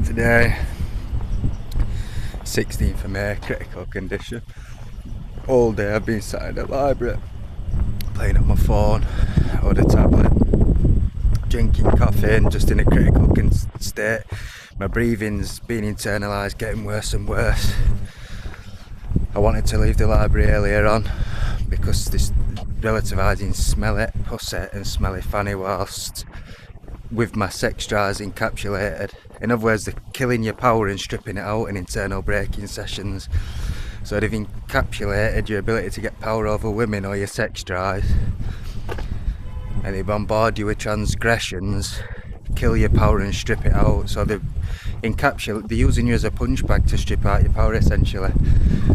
Today, 16th of May, critical condition. All day I've been sat in the library, playing on my phone or the tablet, drinking coffee and just in a critical state. My breathing's been internalised, getting worse and worse. I wanted to leave the library earlier on because this relativising smelly pussy and smelly fanny whilst with my sex drives encapsulated. In other words, they're killing your power and stripping it out in internal braking sessions. So they've encapsulated your ability to get power over women or your sex drive, and they bombard you with transgressions, kill your power and strip it out. So they're using you as a punch bag to strip out your power essentially.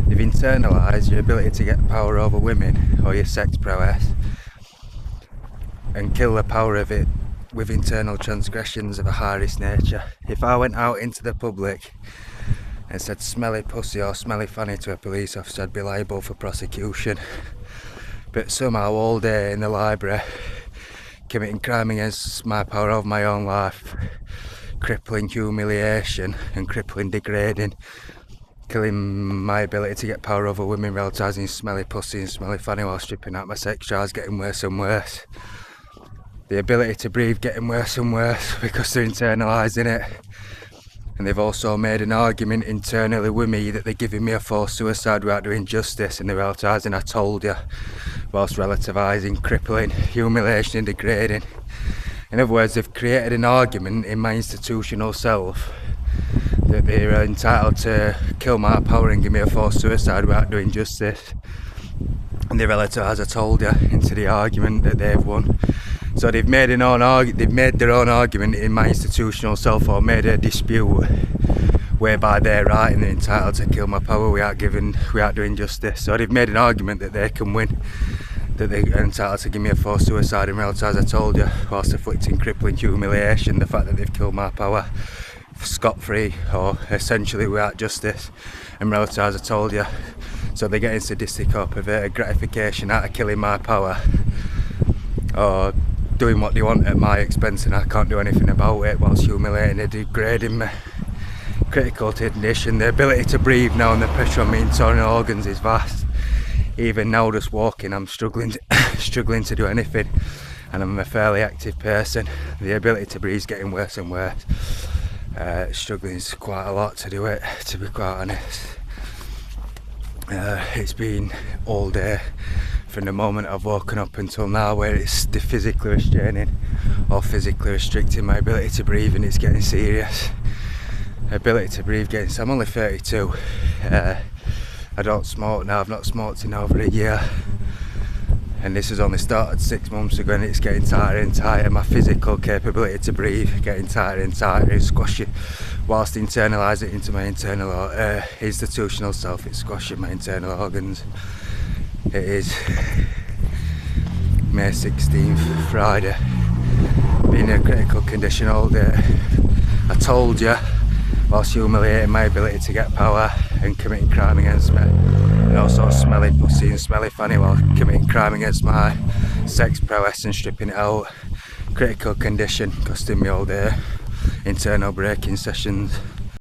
They've internalised your ability to get power over women or your sex prowess and kill the power of it with internal transgressions of a high risk nature. If I went out into the public and said smelly pussy or smelly fanny to a police officer, I'd be liable for prosecution. But somehow all day in the library, committing crime against my power over my own life, crippling humiliation and crippling degrading, killing my ability to get power over women, relativising smelly pussy and smelly fanny while stripping out my sex drives, getting worse and worse. The ability to breathe getting worse and worse because they're internalising it. And they've also made an argument internally with me that they're giving me a forced suicide without doing justice, and they're relativising I told you, whilst relativising, crippling, humiliation and degrading. In other words, they've created an argument in my institutional self that they're entitled to kill my power and give me a forced suicide without doing justice. And they relativise I told you into the argument that they've won. So they've made their own argument in my institutional self, or made a dispute whereby they're right and they're entitled to kill my power without doing justice. So they've made an argument that they can win, that they're entitled to give me a forced suicide and relativise I told you, whilst inflicting crippling humiliation, the fact that they've killed my power scot-free or essentially without justice, and relativise I told you. So they're getting sadistic or perverted gratification out of killing my power or doing what they want at my expense, and I can't do anything about it, whilst humiliating and degrading me. Critical condition. The ability to breathe now and the pressure on my internal organs is vast. Even now just walking I'm struggling to do anything, and I'm a fairly active person. The ability to breathe is getting worse and worse. Struggling quite a lot to do it, to be quite honest. It's been all day from the moment I've woken up until now, where it's physically restraining or physically restricting my ability to breathe, and it's getting serious. Ability to breathe getting. So I'm only 32. I don't smoke now. I've not smoked in over a year, and this has only started 6 months ago, and it's getting tighter and tighter. My physical capability to breathe getting tighter and tighter. It's squashing, whilst internalising it into my internal institutional self, it's squashing my internal organs. It is May 16th, Friday. Been in a critical condition all day. I told you, whilst humiliating my ability to get power and committing crime against me, and also smelly pussy and smelly fanny while committing crime against my sex prowess and stripping it out. Critical condition, costing me all day internal braking sessions.